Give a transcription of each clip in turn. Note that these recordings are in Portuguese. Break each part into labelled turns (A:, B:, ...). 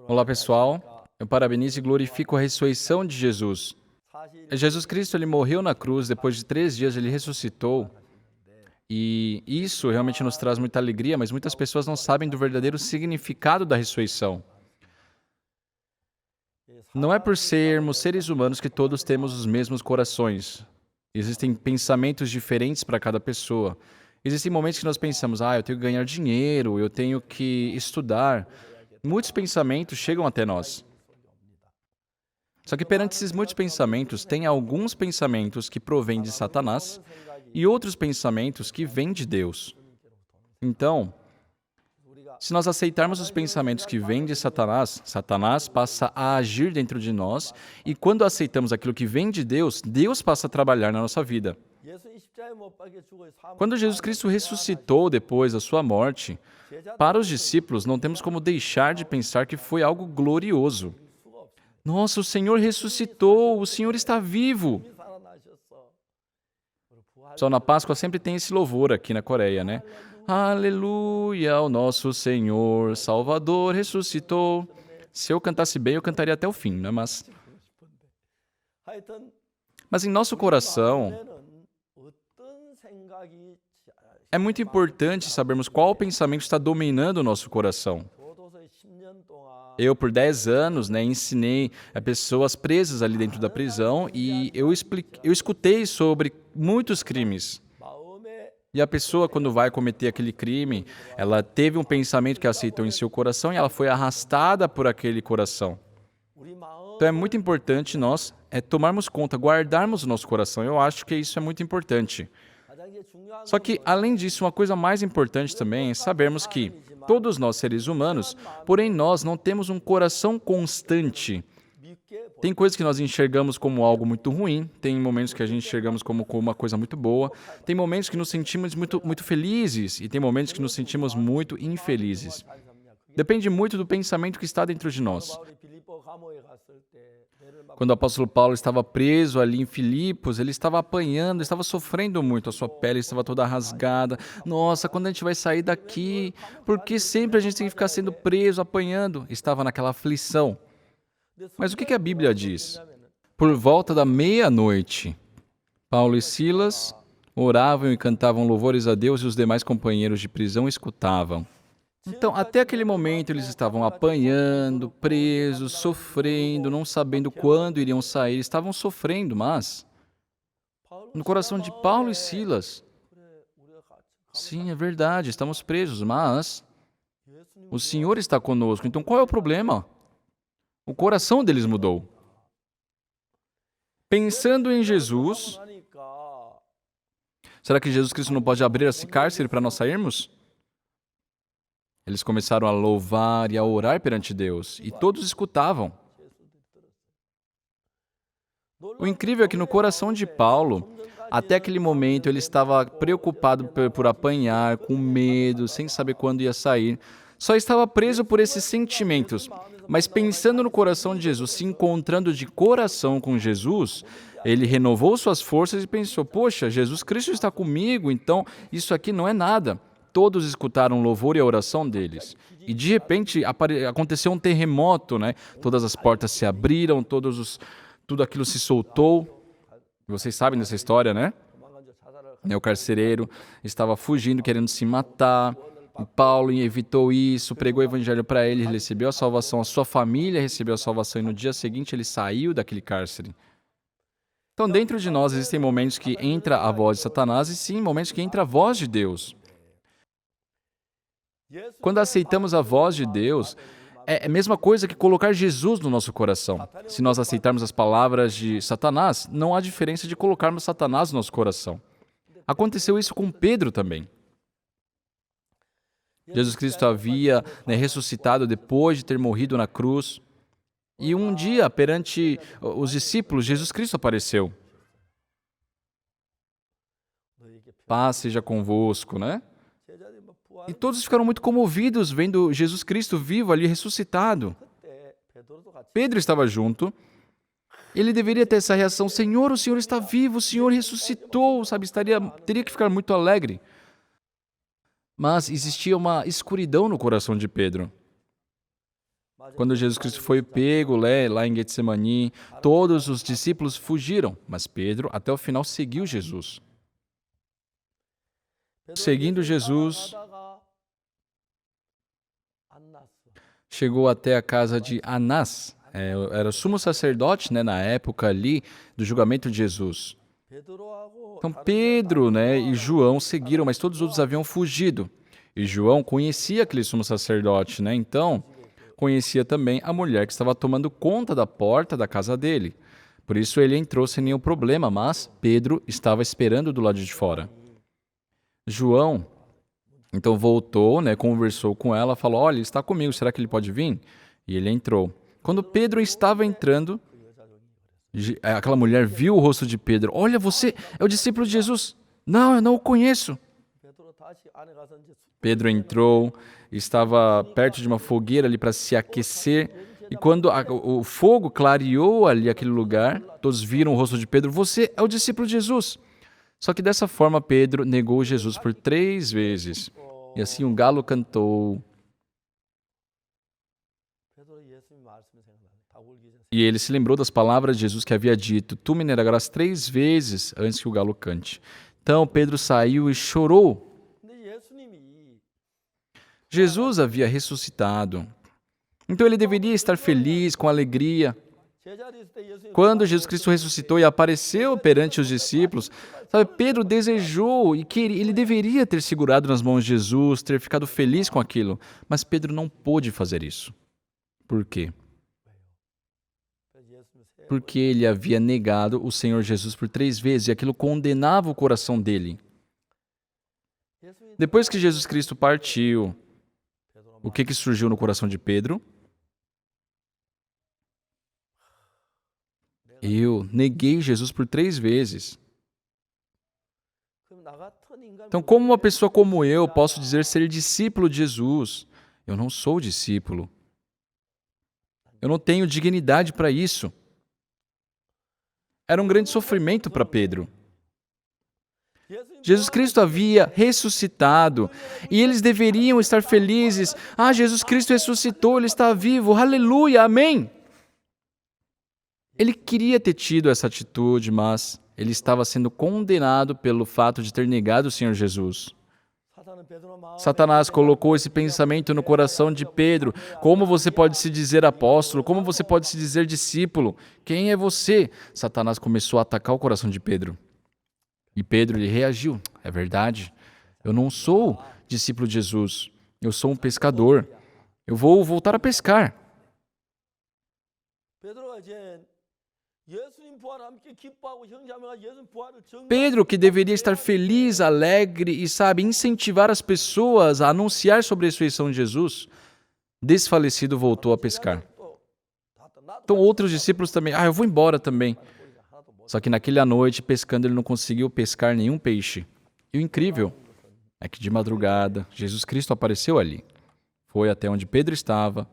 A: Olá, pessoal. Eu parabenizo e glorifico a ressurreição de Jesus. Jesus Cristo, ele morreu na cruz, depois de 3 dias ele ressuscitou. E isso realmente nos traz muita alegria, mas muitas pessoas não sabem do verdadeiro significado da ressurreição. Não é por sermos seres humanos que todos temos os mesmos corações. Existem pensamentos diferentes para cada pessoa. Existem momentos que nós pensamos, eu tenho que ganhar dinheiro, eu tenho que estudar. Muitos pensamentos chegam até nós. Só que perante esses muitos pensamentos, tem alguns pensamentos que provêm de Satanás e outros pensamentos que vêm de Deus. Então, se nós aceitarmos os pensamentos que vêm de Satanás, Satanás passa a agir dentro de nós, e quando aceitamos aquilo que vem de Deus, Deus passa a trabalhar na nossa vida. Quando Jesus Cristo ressuscitou depois da sua morte, para os discípulos não temos como deixar de pensar que foi algo glorioso. Nossa, o Senhor ressuscitou, o Senhor está vivo. Só na Páscoa sempre tem esse louvor aqui na Coreia, né? Aleluia, o nosso Senhor Salvador ressuscitou. Se eu cantasse bem, eu cantaria até o fim, né? Mas em nosso coração, é muito importante sabermos qual pensamento está dominando o nosso coração. Eu, por 10 anos, ensinei a pessoas presas ali dentro da prisão e eu escutei sobre muitos crimes. E a pessoa, quando vai cometer aquele crime, ela teve um pensamento que aceitou em seu coração e ela foi arrastada por aquele coração. Então é muito importante nós tomarmos conta, guardarmos o nosso coração. Eu acho que isso é muito importante. Só que, além disso, uma coisa mais importante também é sabermos que todos nós, seres humanos, porém nós não temos um coração constante. Tem coisas que nós enxergamos como algo muito ruim, tem momentos que a gente enxergamos como uma coisa muito boa, tem momentos que nos sentimos muito felizes e tem momentos que nos sentimos muito infelizes. Depende muito do pensamento que está dentro de nós. Quando o apóstolo Paulo estava preso ali em Filipos, ele estava apanhando, estava sofrendo muito, a sua pele estava toda rasgada. Nossa, quando a gente vai sair daqui? Por que sempre a gente tem que ficar sendo preso, apanhando? Estava naquela aflição. Mas o que a Bíblia diz? Por volta da meia-noite, Paulo e Silas oravam e cantavam louvores a Deus e os demais companheiros de prisão escutavam. Então, até aquele momento, eles estavam apanhando, presos, sofrendo, não sabendo quando iriam sair, estavam sofrendo, mas no coração de Paulo e Silas, sim, é verdade, estamos presos, mas o Senhor está conosco. Então, qual é o problema? O coração deles mudou. Pensando em Jesus, será que Jesus Cristo não pode abrir esse cárcere para nós sairmos? Eles começaram a louvar e a orar perante Deus, e todos escutavam. O incrível é que no coração de Paulo, até aquele momento, ele estava preocupado por apanhar, com medo, sem saber quando ia sair. Só estava preso por esses sentimentos. Mas pensando no coração de Jesus, se encontrando de coração com Jesus, ele renovou suas forças e pensou, poxa, Jesus Cristo está comigo, então isso aqui não é nada. Todos escutaram o louvor e a oração deles. E de repente aconteceu um terremoto, Todas as portas se abriram, tudo aquilo se soltou. Vocês sabem dessa história, né? O carcereiro estava fugindo, querendo se matar. Paulo evitou isso, pregou o evangelho para ele recebeu a salvação, a sua família recebeu a salvação e no dia seguinte ele saiu daquele cárcere. Então, dentro de nós existem momentos que entra a voz de Satanás e sim, momentos que entra a voz de Deus. Quando aceitamos a voz de Deus, é a mesma coisa que colocar Jesus no nosso coração. Se nós aceitarmos as palavras de Satanás, não há diferença de colocarmos Satanás no nosso coração. Aconteceu isso com Pedro também. Jesus Cristo havia ressuscitado depois de ter morrido na cruz. E um dia, perante os discípulos, Jesus Cristo apareceu. Paz seja convosco, E todos ficaram muito comovidos vendo Jesus Cristo vivo ali, ressuscitado. Pedro estava junto. Ele deveria ter essa reação, Senhor, o Senhor está vivo, o Senhor ressuscitou, teria que ficar muito alegre. Mas existia uma escuridão no coração de Pedro. Quando Jesus Cristo foi pego lá em Getsemani, todos os discípulos fugiram, mas Pedro, até o final, seguiu Jesus. Seguindo Jesus, chegou até a casa de Anás, era o sumo sacerdote, né, na época ali do julgamento de Jesus. Então Pedro, né, e João seguiram, mas todos os outros haviam fugido. E João conhecia aquele sumo sacerdote, né? Então conhecia também a mulher que estava tomando conta da porta da casa dele. Por isso ele entrou sem nenhum problema, mas Pedro estava esperando do lado de fora. João, então voltou, né, conversou com ela, falou, olha, ele está comigo, será que ele pode vir? E ele entrou. Quando Pedro estava entrando, aquela mulher viu o rosto de Pedro. Olha, você é o discípulo de Jesus. Não, eu não o conheço. Pedro entrou, estava perto de uma fogueira ali para se aquecer. E quando o fogo clareou ali aquele lugar, todos viram o rosto de Pedro. Você é o discípulo de Jesus. Só que dessa forma Pedro negou Jesus por 3 vezes. E assim um galo cantou. E ele se lembrou das palavras de Jesus que havia dito, tu me negarás 3 vezes antes que o galo cante. Então Pedro saiu e chorou. Jesus havia ressuscitado. Então ele deveria estar feliz, com alegria. Quando Jesus Cristo ressuscitou e apareceu perante os discípulos, sabe, Pedro desejou e ele deveria ter segurado nas mãos de Jesus, ter ficado feliz com aquilo. Mas Pedro não pôde fazer isso. Por quê? Porque ele havia negado o Senhor Jesus por 3 vezes e aquilo condenava o coração dele. Depois que Jesus Cristo partiu, o que surgiu no coração de Pedro? Eu neguei Jesus por 3 vezes. Então, como uma pessoa como eu posso dizer ser discípulo de Jesus? Eu não sou discípulo. Eu não tenho dignidade para isso. Era um grande sofrimento para Pedro. Jesus Cristo havia ressuscitado e eles deveriam estar felizes. Ah, Jesus Cristo ressuscitou, Ele está vivo, aleluia, amém. Ele queria ter tido essa atitude, mas ele estava sendo condenado pelo fato de ter negado o Senhor Jesus. Satanás colocou esse pensamento no coração de Pedro. Como você pode se dizer apóstolo? Como você pode se dizer discípulo? Quem é você? Satanás começou a atacar o coração de Pedro. E Pedro lhe reagiu. É verdade. Eu não sou discípulo de Jesus. Eu sou um pescador. Eu vou voltar a pescar. Pedro, que deveria estar feliz, alegre e, incentivar as pessoas a anunciar sobre a ressurreição de Jesus, desfalecido voltou a pescar. Então outros discípulos também, eu vou embora também. Só que naquela noite, pescando, ele não conseguiu pescar nenhum peixe. E o incrível é que de madrugada, Jesus Cristo apareceu ali. Foi até onde Pedro estava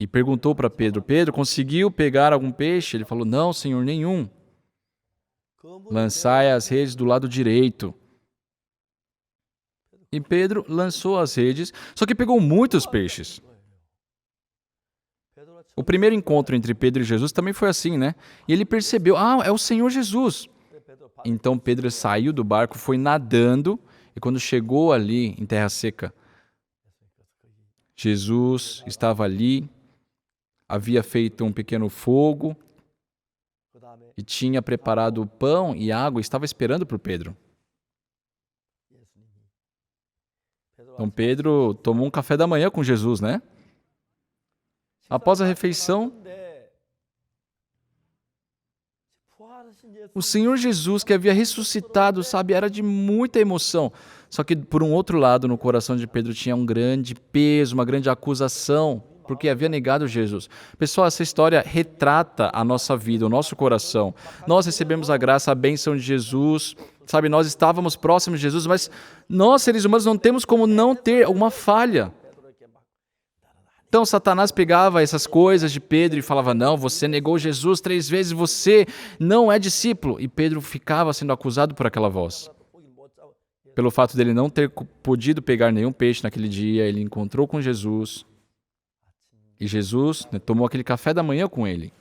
A: e perguntou para Pedro, Pedro, conseguiu pegar algum peixe? Ele falou, não, Senhor, nenhum. Lançai as redes do lado direito. E Pedro lançou as redes, só que pegou muitos peixes. O primeiro encontro entre Pedro e Jesus também foi assim, né? E ele percebeu, é o Senhor Jesus. Então Pedro saiu do barco, foi nadando, e quando chegou ali em terra seca, Jesus estava ali, havia feito um pequeno fogo e tinha preparado pão e água e estava esperando por Pedro. Então Pedro tomou um café da manhã com Jesus, né? Após a refeição, o Senhor Jesus, que havia ressuscitado, era de muita emoção. Só que, por um outro lado, no coração de Pedro tinha um grande peso, uma grande acusação, porque havia negado Jesus. Pessoal, essa história retrata a nossa vida, o nosso coração. Nós recebemos a graça, a bênção de Jesus, nós estávamos próximos de Jesus, mas nós, seres humanos, não temos como não ter uma falha. Então, Satanás pegava essas coisas de Pedro e falava, não, você negou Jesus 3 vezes, você não é discípulo. E Pedro ficava sendo acusado por aquela voz. Pelo fato dele não ter podido pegar nenhum peixe naquele dia, ele encontrou com Jesus. E Jesus, né, tomou aquele café da manhã com ele.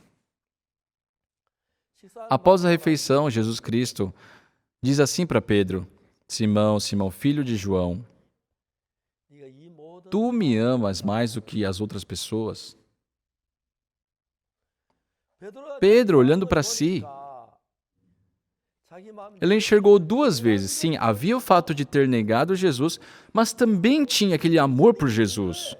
A: Após a refeição, Jesus Cristo diz assim para Pedro: Simão, Simão, filho de João, tu me amas mais do que as outras pessoas? Pedro, olhando para si, ele enxergou duas vezes. Sim, havia o fato de ter negado Jesus, mas também tinha aquele amor por Jesus.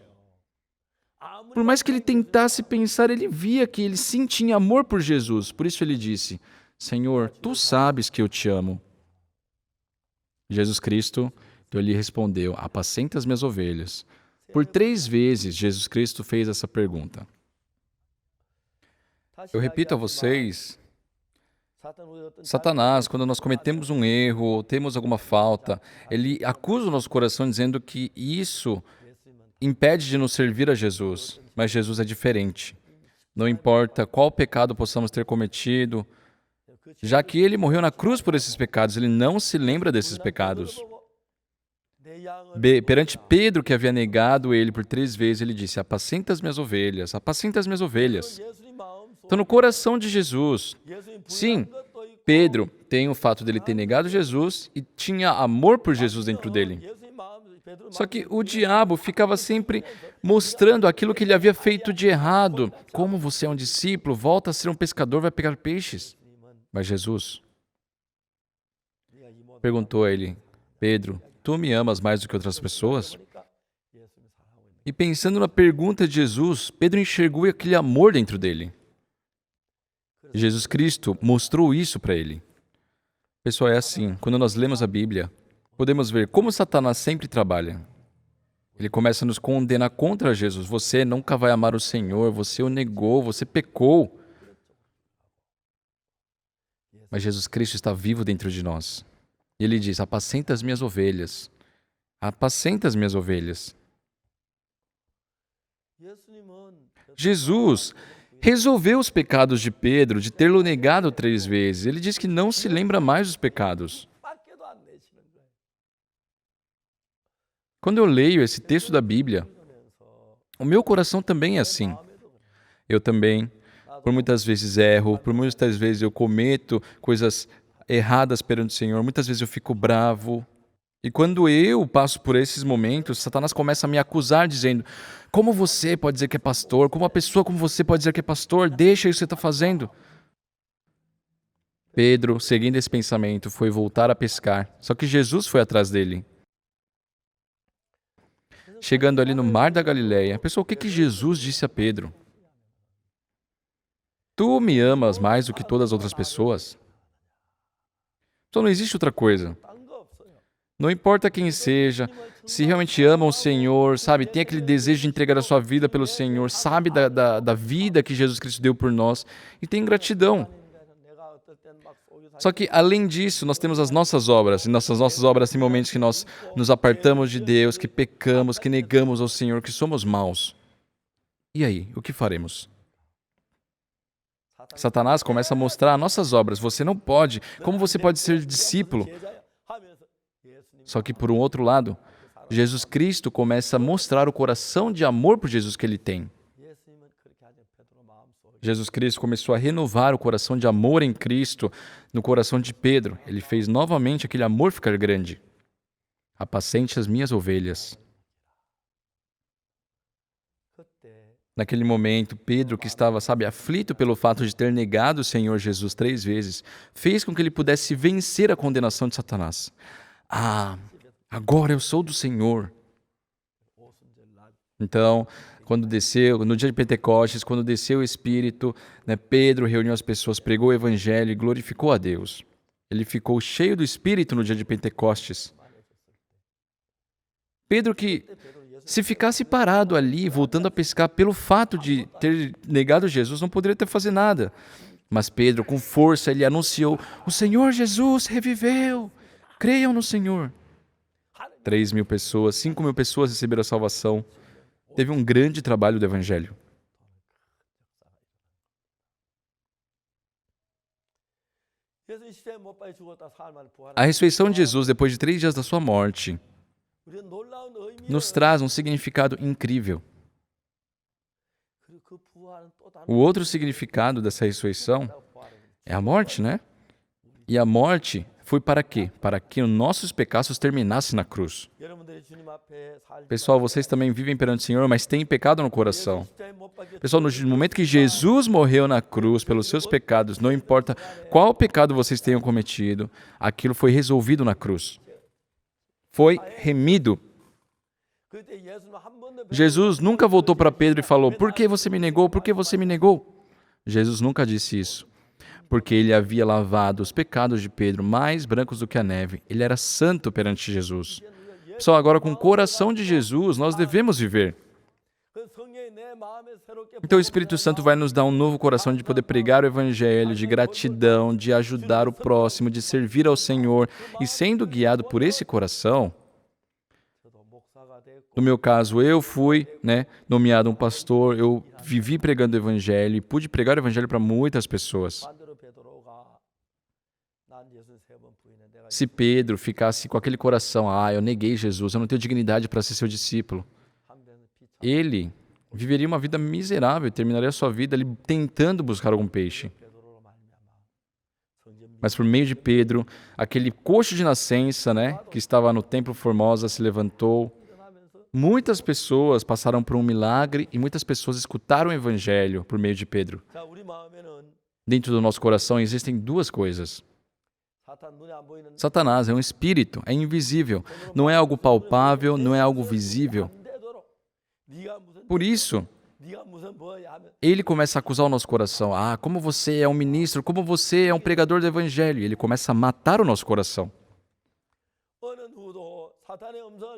A: Por mais que ele tentasse pensar, ele via que ele sim tinha amor por Jesus. Por isso ele disse: Senhor, tu sabes que eu te amo. Jesus Cristo, então, lhe respondeu: apacenta as minhas ovelhas. Por 3 vezes, Jesus Cristo fez essa pergunta. Eu repito a vocês, Satanás, quando nós cometemos um erro, temos alguma falta, ele acusa o nosso coração dizendo que isso impede de nos servir a Jesus. Mas Jesus é diferente. Não importa qual pecado possamos ter cometido, já que ele morreu na cruz por esses pecados, ele não se lembra desses pecados. Perante Pedro, que havia negado ele por 3 vezes, ele disse: apacenta as minhas ovelhas, apacenta as minhas ovelhas. Então, no coração de Jesus, sim, Pedro tem o fato dele ter negado Jesus e tinha amor por Jesus dentro dele. Só que o diabo ficava sempre mostrando aquilo que ele havia feito de errado. Como você é um discípulo, volta a ser um pescador, vai pegar peixes. Mas Jesus perguntou a ele: Pedro, tu me amas mais do que outras pessoas? E pensando na pergunta de Jesus, Pedro enxergou aquele amor dentro dele. Jesus Cristo mostrou isso para ele. Pessoal, é assim, quando nós lemos a Bíblia, podemos ver como Satanás sempre trabalha. Ele começa a nos condenar contra Jesus. Você nunca vai amar o Senhor, você o negou, você pecou. Mas Jesus Cristo está vivo dentro de nós. E ele diz: apacenta as minhas ovelhas. Apacenta as minhas ovelhas. Jesus resolveu os pecados de Pedro, de tê-lo negado 3 vezes. Ele diz que não se lembra mais dos pecados. Quando eu leio esse texto da Bíblia, o meu coração também é assim. Eu também, por muitas vezes erro, por muitas vezes eu cometo coisas erradas perante o Senhor, muitas vezes eu fico bravo. E quando eu passo por esses momentos, Satanás começa a me acusar, dizendo: como você pode dizer que é pastor? Como uma pessoa como você pode dizer que é pastor? Deixa isso que você está fazendo. Pedro, seguindo esse pensamento, foi voltar a pescar. Só que Jesus foi atrás dele. Chegando ali no mar da Galileia, pessoal, o que Jesus disse a Pedro? Tu me amas mais do que todas as outras pessoas? Então não existe outra coisa. Não importa quem seja, se realmente ama o Senhor, sabe, tem aquele desejo de entregar a sua vida pelo Senhor, sabe da vida que Jesus Cristo deu por nós e tem gratidão. Só que, além disso, nós temos as nossas obras. E nossas obras têm momentos que nós nos apartamos de Deus, que pecamos, que negamos ao Senhor, que somos maus. E aí, o que faremos? Satanás começa a mostrar nossas obras. Você não pode. Como você pode ser discípulo? Só que, por um outro lado, Jesus Cristo começa a mostrar o coração de amor por Jesus que ele tem. Jesus Cristo começou a renovar o coração de amor em Cristo no coração de Pedro. Ele fez novamente aquele amor ficar grande. Apacente as minhas ovelhas. Naquele momento, Pedro, que estava, aflito pelo fato de ter negado o Senhor Jesus 3 vezes, fez com que ele pudesse vencer a condenação de Satanás. Agora eu sou do Senhor. Então, quando desceu, no dia de Pentecostes, quando desceu o Espírito, Pedro reuniu as pessoas, pregou o Evangelho e glorificou a Deus. Ele ficou cheio do Espírito no dia de Pentecostes. Pedro que, se ficasse parado ali, voltando a pescar, pelo fato de ter negado Jesus, não poderia ter fazer nada. Mas Pedro, com força, ele anunciou: o Senhor Jesus reviveu, creiam no Senhor. 3.000 pessoas, 5.000 pessoas receberam a salvação. Teve um grande trabalho do Evangelho. A ressurreição de Jesus depois de 3 dias da sua morte nos traz um significado incrível. O outro significado dessa ressurreição é a morte, né? E a morte foi para quê? Para que os nossos pecados terminassem na cruz. Pessoal, vocês também vivem perante o Senhor, mas têm pecado no coração. Pessoal, no momento que Jesus morreu na cruz pelos seus pecados, não importa qual pecado vocês tenham cometido, aquilo foi resolvido na cruz. Foi remido. Jesus nunca voltou para Pedro e falou: "Por que você me negou? Por que você me negou?" Jesus nunca disse isso. Porque ele havia lavado os pecados de Pedro mais brancos do que a neve. Ele era santo perante Jesus. Só agora, com o coração de Jesus, nós devemos viver. Então o Espírito Santo vai nos dar um novo coração de poder pregar o Evangelho, de gratidão, de ajudar o próximo, de servir ao Senhor. E sendo guiado por esse coração, no meu caso, eu fui nomeado um pastor, eu vivi pregando o Evangelho e pude pregar o Evangelho para muitas pessoas. Se Pedro ficasse com aquele coração, eu neguei Jesus, eu não tenho dignidade para ser seu discípulo, ele viveria uma vida miserável e terminaria a sua vida ali tentando buscar algum peixe. Mas por meio de Pedro, aquele coxo de nascença, que estava no Templo Formosa, se levantou. Muitas pessoas passaram por um milagre e muitas pessoas escutaram o Evangelho por meio de Pedro. Dentro do nosso coração existem duas coisas. Satanás é um espírito, é invisível, não é algo palpável, não é algo visível. Por isso, ele começa a acusar o nosso coração. Como você é um ministro, como você é um pregador do Evangelho. E ele começa a matar o nosso coração.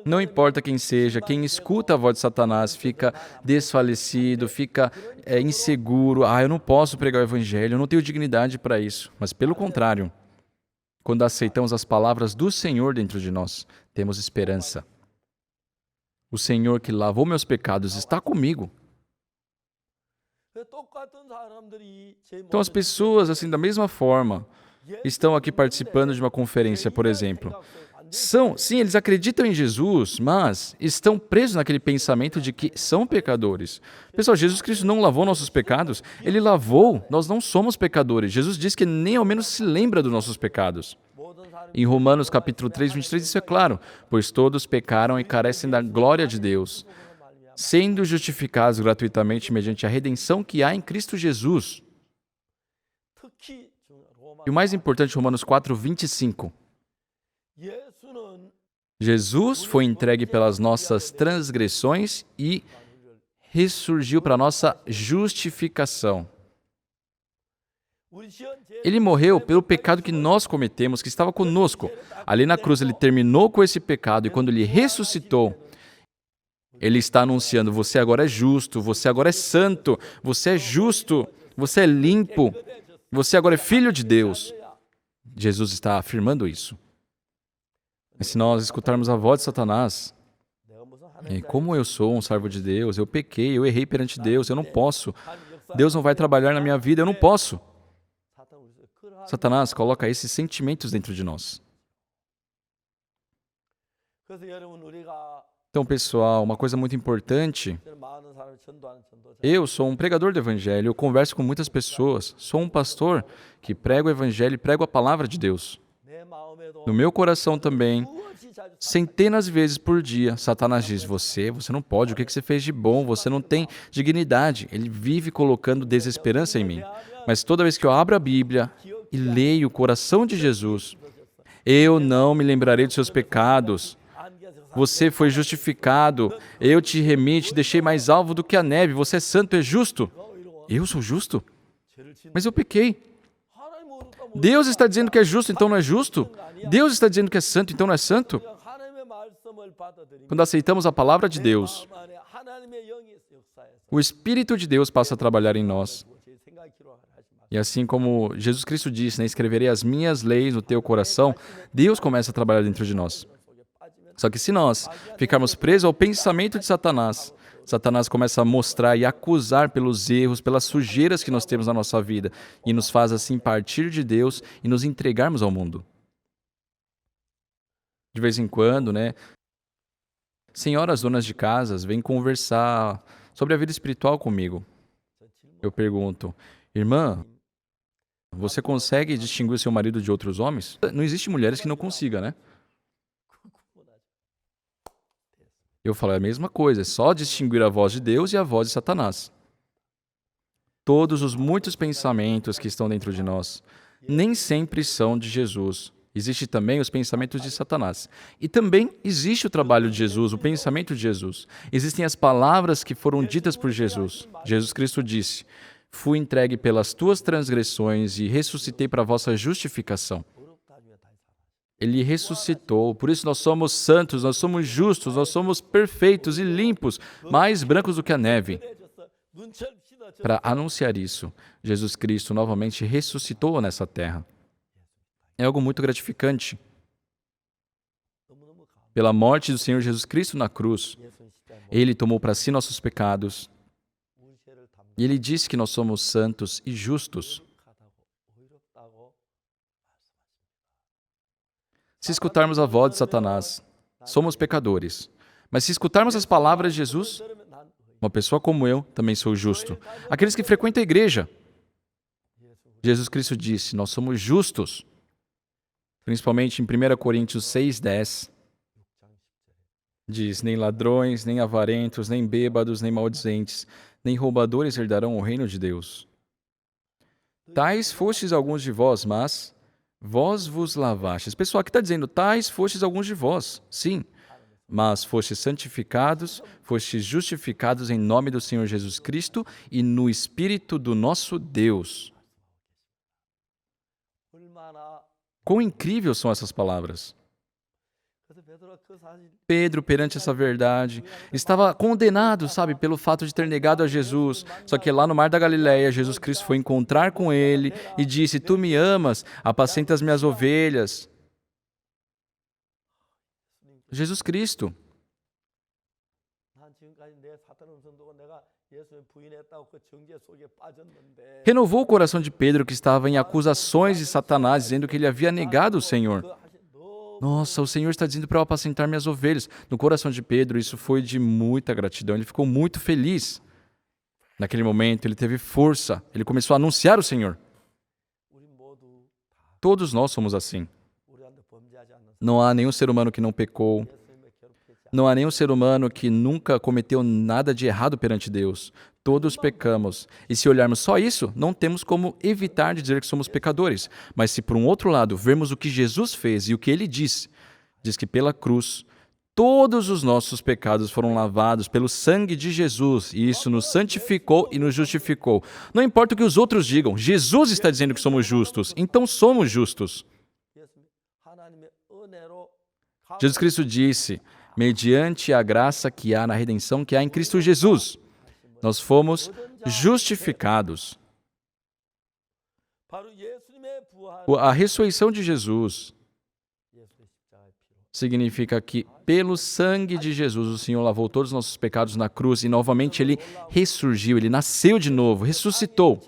A: Não importa quem seja, quem escuta a voz de Satanás fica desfalecido, fica inseguro. Eu não posso pregar o Evangelho, eu não tenho dignidade para isso. Mas pelo contrário, quando aceitamos as palavras do Senhor dentro de nós, temos esperança. O Senhor que lavou meus pecados está comigo. Então as pessoas, assim, da mesma forma, estão aqui participando de uma conferência, por exemplo. Sim, eles acreditam em Jesus, mas estão presos naquele pensamento de que são pecadores. Pessoal, Jesus Cristo não lavou nossos pecados, Ele lavou, nós não somos pecadores. Jesus diz que nem ao menos se lembra dos nossos pecados. Em Romanos capítulo 3, 23, isso é claro, pois todos pecaram e carecem da glória de Deus, sendo justificados gratuitamente mediante a redenção que há em Cristo Jesus. E o mais importante, Romanos 4, 25. Jesus foi entregue pelas nossas transgressões e ressurgiu para a nossa justificação. Ele morreu pelo pecado que nós cometemos, que estava conosco. Ali na cruz ele terminou com esse pecado e quando ele ressuscitou, ele está anunciando: você agora é justo, você agora é santo, você é justo, você é limpo, você agora é filho de Deus. Jesus está afirmando isso. Mas se nós escutarmos a voz de Satanás, como eu sou um servo de Deus, eu pequei, eu errei perante Deus, eu não posso. Deus não vai trabalhar na minha vida, eu não posso. Satanás coloca esses sentimentos dentro de nós. Então, pessoal, uma coisa muito importante, eu sou um pregador do Evangelho, eu converso com muitas pessoas, sou um pastor que prega o Evangelho e prego a palavra de Deus. No meu coração também, centenas de vezes por dia, Satanás diz: você não pode, o que você fez de bom, você não tem dignidade. Ele vive colocando desesperança em mim. Mas toda vez que eu abro a Bíblia e leio o coração de Jesus, eu não me lembrarei dos seus pecados. Você foi justificado, eu te remi, te deixei mais alvo do que a neve, você é santo, é justo. Eu sou justo? Mas eu pequei. Deus está dizendo que é justo, então não é justo? Deus está dizendo que é santo, então não é santo? Quando aceitamos a palavra de Deus, o Espírito de Deus passa a trabalhar em nós. E assim como Jesus Cristo disse, escreverei as minhas leis no teu coração, Deus começa a trabalhar dentro de nós. Só que se nós ficarmos presos ao pensamento de Satanás, Satanás começa a mostrar e acusar pelos erros, pelas sujeiras que nós temos na nossa vida e nos faz assim partir de Deus e nos entregarmos ao mundo. De vez em quando, né, senhoras donas de casas vêm conversar sobre a vida espiritual comigo. Eu pergunto, irmã, você consegue distinguir o seu marido de outros homens? Não existe mulheres que não consigam, né? Eu falo a mesma coisa, é só distinguir a voz de Deus e a voz de Satanás. Todos os muitos pensamentos que estão dentro de nós nem sempre são de Jesus. Existem também os pensamentos de Satanás. E também existe o trabalho de Jesus, o pensamento de Jesus. Existem as palavras que foram ditas por Jesus. Jesus Cristo disse, fui entregue pelas tuas transgressões e ressuscitei para a vossa justificação. Ele ressuscitou, por isso nós somos santos, nós somos justos, nós somos perfeitos e limpos, mais brancos do que a neve. Para anunciar isso, Jesus Cristo novamente ressuscitou nessa terra. É algo muito gratificante. Pela morte do Senhor Jesus Cristo na cruz, Ele tomou para si nossos pecados e Ele disse que nós somos santos e justos. Se escutarmos a voz de Satanás, somos pecadores. Mas se escutarmos as palavras de Jesus, uma pessoa como eu também sou justo. Aqueles que frequentam a igreja, Jesus Cristo disse, nós somos justos. Principalmente em 1 Coríntios 6:10, diz, nem ladrões, nem avarentos, nem bêbados, nem maldizentes, nem roubadores herdarão o reino de Deus. Tais fostes alguns de vós, mas vós vos lavastes. Pessoal, aqui está dizendo, tais fostes alguns de vós. Sim, mas fostes santificados, fostes justificados em nome do Senhor Jesus Cristo e no Espírito do nosso Deus. Quão incríveis são essas palavras! Pedro, perante essa verdade, estava condenado, sabe, pelo fato de ter negado a Jesus. Só que lá no Mar da Galileia, Jesus Cristo foi encontrar com ele e disse, tu me amas, apacenta as minhas ovelhas. Jesus Cristo. Renovou o coração de Pedro, que estava em acusações de Satanás, dizendo que ele havia negado o Senhor. Nossa, o Senhor está dizendo para eu apacentar minhas ovelhas. No coração de Pedro, isso foi de muita gratidão. Ele ficou muito feliz. Naquele momento, ele teve força. Ele começou a anunciar o Senhor. Todos nós somos assim. Não há nenhum ser humano que não pecou. Não há nenhum ser humano que nunca cometeu nada de errado perante Deus. Todos pecamos. E se olharmos só isso, não temos como evitar de dizer que somos pecadores. Mas se por um outro lado vermos o que Jesus fez e o que Ele diz que pela cruz todos os nossos pecados foram lavados pelo sangue de Jesus e isso nos santificou e nos justificou. Não importa o que os outros digam, Jesus está dizendo que somos justos, então somos justos. Jesus Cristo disse, mediante a graça que há na redenção que há em Cristo Jesus, nós fomos justificados. A ressurreição de Jesus significa que, pelo sangue de Jesus, o Senhor lavou todos os nossos pecados na cruz e, novamente, Ele ressurgiu, Ele nasceu de novo, ressuscitou.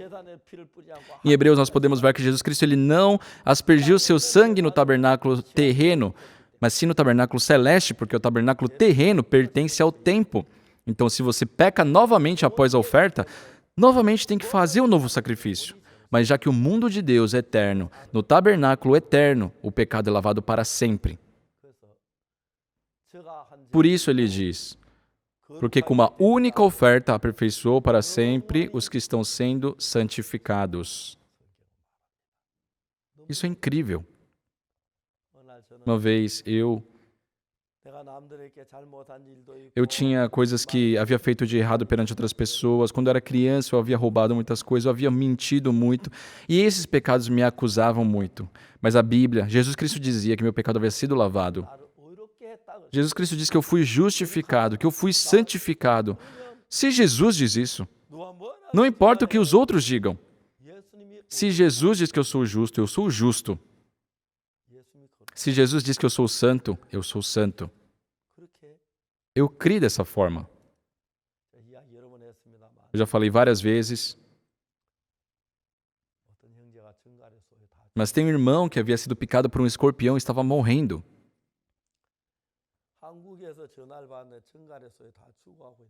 A: Em Hebreus, nós podemos ver que Jesus Cristo Ele não aspergiu seu sangue no tabernáculo terreno, mas sim no tabernáculo celeste, porque o tabernáculo terreno pertence ao tempo. Então, se você peca novamente após a oferta, novamente tem que fazer um novo sacrifício. Mas já que o mundo de Deus é eterno, no tabernáculo eterno, o pecado é lavado para sempre. Por isso ele diz, porque com uma única oferta aperfeiçoou para sempre os que estão sendo santificados. Isso é incrível. Uma vez eu tinha coisas que havia feito de errado perante outras pessoas. Quando eu era criança, eu havia roubado muitas coisas, eu havia mentido muito. E esses pecados me acusavam muito. Mas a Bíblia, Jesus Cristo dizia que meu pecado havia sido lavado. Jesus Cristo diz que eu fui justificado, que eu fui santificado. Se Jesus diz isso, não importa o que os outros digam. Se Jesus diz que eu sou justo, eu sou justo. Se Jesus diz que eu sou santo, eu sou santo. Eu criei dessa forma. eu já falei várias vezes. Mas tem um irmão que havia sido picado por um escorpião e estava morrendo.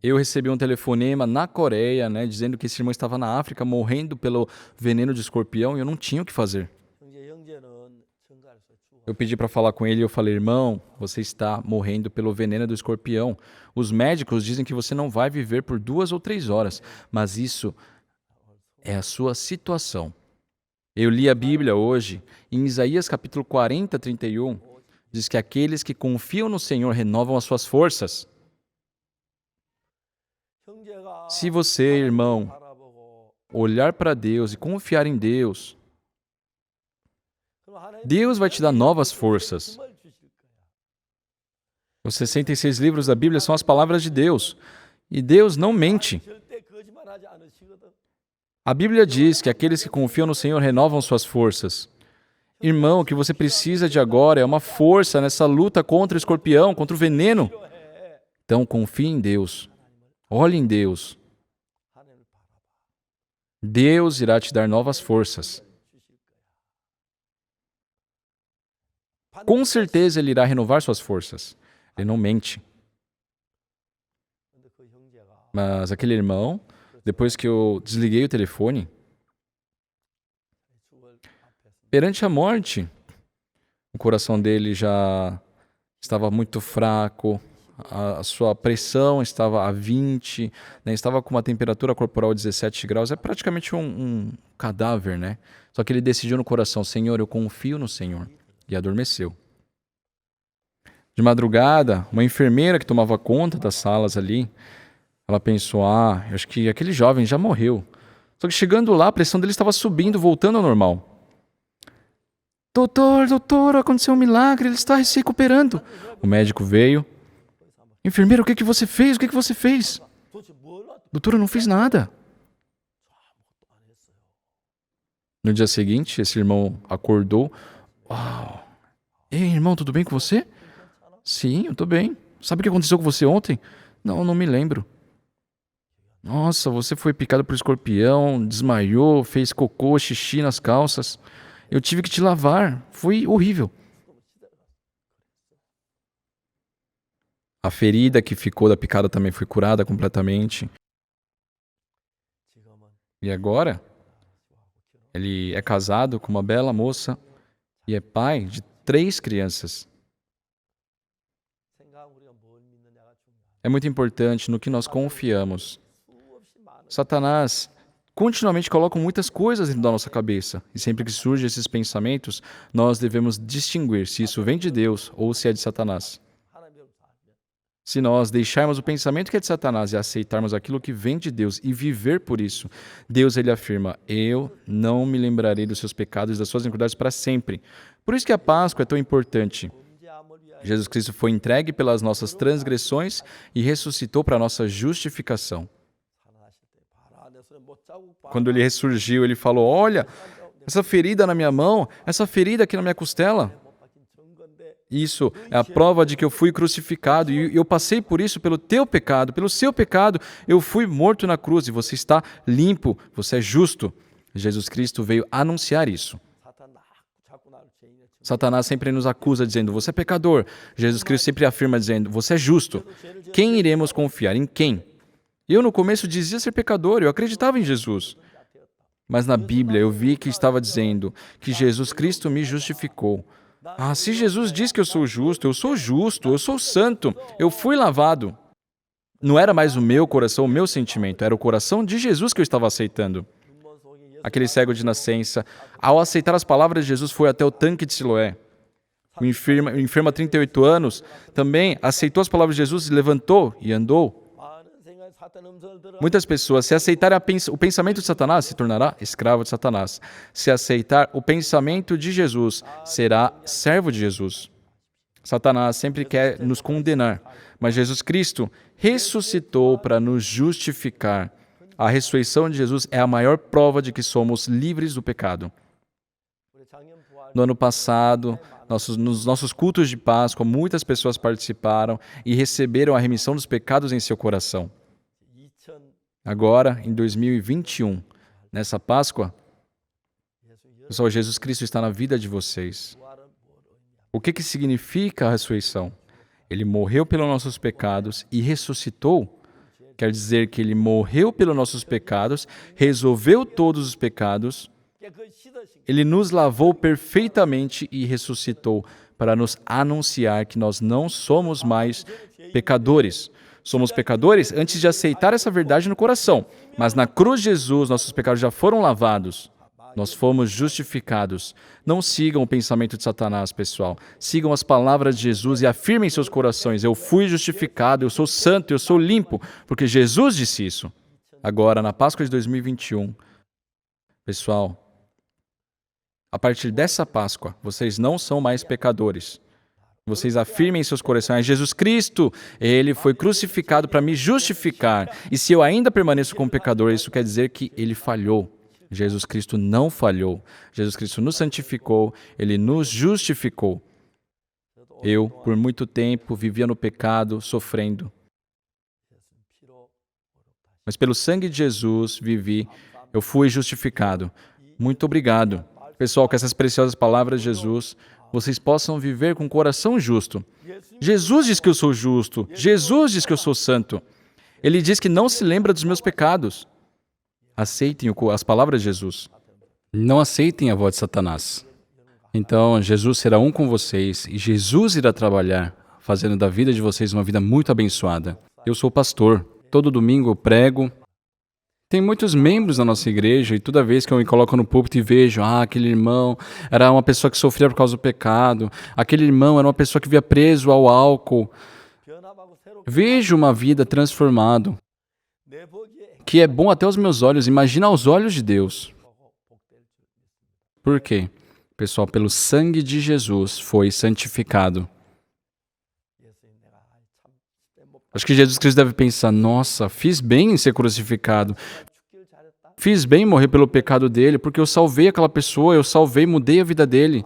A: Eu recebi um telefonema na Coreia, né, dizendo que esse irmão estava na África morrendo pelo veneno de escorpião e eu não tinha o que fazer. Eu pedi para falar com ele e eu falei, irmão, você está morrendo pelo veneno do escorpião. Os médicos dizem que você não vai viver por 2 ou 3 horas, mas isso é a sua situação. Eu li a Bíblia hoje, em Isaías capítulo 40, 31, diz que aqueles que confiam no Senhor renovam as suas forças. Se você, irmão, olhar para Deus e confiar em Deus, Deus vai te dar novas forças. Os 66 livros da Bíblia são as palavras de Deus, e Deus não mente. A Bíblia diz que aqueles que confiam no Senhor renovam suas forças. Irmão, o que você precisa de agora é uma força nessa luta contra o escorpião, contra o veneno. Então, confie em Deus. Olhe em Deus. Deus irá te dar novas forças. Com certeza Ele irá renovar suas forças. Ele não mente. Mas aquele irmão, depois que eu desliguei o telefone, perante a morte, o coração dele já estava muito fraco, a sua pressão estava a 20, né? Estava com uma temperatura corporal de 17 graus, é praticamente um cadáver, né? Só que ele decidiu no coração, Senhor, eu confio no Senhor, e adormeceu. De madrugada, uma enfermeira que tomava conta das salas ali, ela pensou, eu acho que aquele jovem já morreu. Só que chegando lá, a pressão dele estava subindo, voltando ao normal. Doutor, aconteceu um milagre, ele está se recuperando. O médico veio. Enfermeira, o que você fez? O que você fez? Doutor, eu não fiz nada. No dia seguinte, esse irmão acordou. Ei, irmão, tudo bem com você? Sim, eu estou bem. Sabe o que aconteceu com você ontem? Não me lembro. Nossa, você foi picado por escorpião, desmaiou, fez cocô, xixi nas calças. Eu tive que te lavar. Foi horrível. A ferida que ficou da picada também foi curada completamente. E agora, ele é casado com uma bela moça e é pai de 3 crianças. É muito importante no que nós confiamos. Satanás continuamente coloca muitas coisas dentro da nossa cabeça. E sempre que surgem esses pensamentos, nós devemos distinguir se isso vem de Deus ou se é de Satanás. Se nós deixarmos o pensamento que é de Satanás e aceitarmos aquilo que vem de Deus e viver por isso, Deus ele afirma, eu não me lembrarei dos seus pecados e das suas iniquidades para sempre. Por isso que a Páscoa é tão importante. Jesus Cristo foi entregue pelas nossas transgressões e ressuscitou para a nossa justificação. Quando ele ressurgiu, ele falou, olha, essa ferida na minha mão, essa ferida aqui na minha costela, isso é a prova de que eu fui crucificado e eu passei por isso pelo teu pecado, pelo seu pecado, eu fui morto na cruz e você está limpo, você é justo. Jesus Cristo veio anunciar isso. Satanás sempre nos acusa dizendo, você é pecador. Jesus Cristo sempre afirma dizendo, você é justo. Quem iremos confiar? Em quem? Eu no começo dizia ser pecador, eu acreditava em Jesus. Mas na Bíblia eu vi que estava dizendo que Jesus Cristo me justificou. Se Jesus diz que eu sou justo, eu sou santo, eu fui lavado. Não era mais o meu coração, o meu sentimento, era o coração de Jesus que eu estava aceitando. Aquele cego de nascença, ao aceitar as palavras de Jesus, foi até o tanque de Siloé. O enfermo há 38 anos também aceitou as palavras de Jesus, se levantou e andou. Muitas pessoas, se aceitarem o pensamento de Satanás, se tornará escravo de Satanás. Se aceitar o pensamento de Jesus, será servo de Jesus. Satanás sempre quer nos condenar, mas Jesus Cristo ressuscitou para nos justificar. A ressurreição de Jesus é a maior prova de que somos livres do pecado. No ano passado, nos nossos cultos de Páscoa, muitas pessoas participaram e receberam a remissão dos pecados em seu coração. Agora, em 2021, nessa Páscoa, pessoal, Jesus Cristo está na vida de vocês. O que significa a ressurreição? Ele morreu pelos nossos pecados e ressuscitou. Quer dizer que ele morreu pelos nossos pecados, resolveu todos os pecados, ele nos lavou perfeitamente e ressuscitou para nos anunciar que nós não somos mais pecadores. Somos pecadores antes de aceitar essa verdade no coração, mas na cruz de Jesus nossos pecados já foram lavados. Nós fomos justificados. Não sigam o pensamento de Satanás, pessoal. Sigam as palavras de Jesus e afirmem em seus corações: eu fui justificado, eu sou santo, eu sou limpo, porque Jesus disse isso. Agora, na Páscoa de 2021, pessoal, a partir dessa Páscoa, vocês não são mais pecadores. Vocês afirmem em seus corações: Jesus Cristo, Ele foi crucificado para me justificar. E se eu ainda permaneço como pecador, isso quer dizer que Ele falhou. Jesus Cristo não falhou. Jesus Cristo nos santificou, Ele nos justificou. Eu, por muito tempo, vivia no pecado, sofrendo. Mas pelo sangue de Jesus, eu fui justificado. Muito obrigado. Pessoal, que essas preciosas palavras de Jesus, vocês possam viver com o coração justo. Jesus diz que eu sou justo. Jesus diz que eu sou santo. Ele diz que não se lembra dos meus pecados. Aceitem as palavras de Jesus. Não aceitem a voz de Satanás. Então, Jesus será um com vocês e Jesus irá trabalhar, fazendo da vida de vocês uma vida muito abençoada. Eu sou pastor. Todo domingo eu prego. Tem muitos membros da nossa igreja e toda vez que eu me coloco no púlpito e vejo, aquele irmão era uma pessoa que sofria por causa do pecado, aquele irmão era uma pessoa que vivia preso ao álcool. Vejo uma vida transformada, que é bom até aos meus olhos. Imagina aos olhos de Deus. Por quê? Pessoal, pelo sangue de Jesus foi santificado. Acho que Jesus Cristo deve pensar: nossa, fiz bem em ser crucificado. Fiz bem em morrer pelo pecado dele, porque eu salvei aquela pessoa, mudei a vida dele.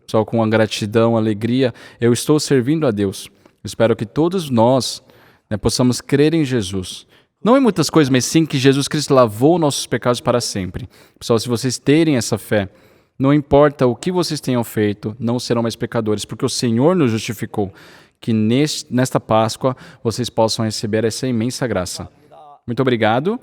A: Só com a gratidão, alegria, eu estou servindo a Deus. Espero que todos nós possamos crer em Jesus. Não em muitas coisas, mas sim que Jesus Cristo lavou nossos pecados para sempre. Pessoal, se vocês terem essa fé, não importa o que vocês tenham feito, não serão mais pecadores, porque o Senhor nos justificou. Que nesta Páscoa vocês possam receber essa imensa graça. Muito obrigado.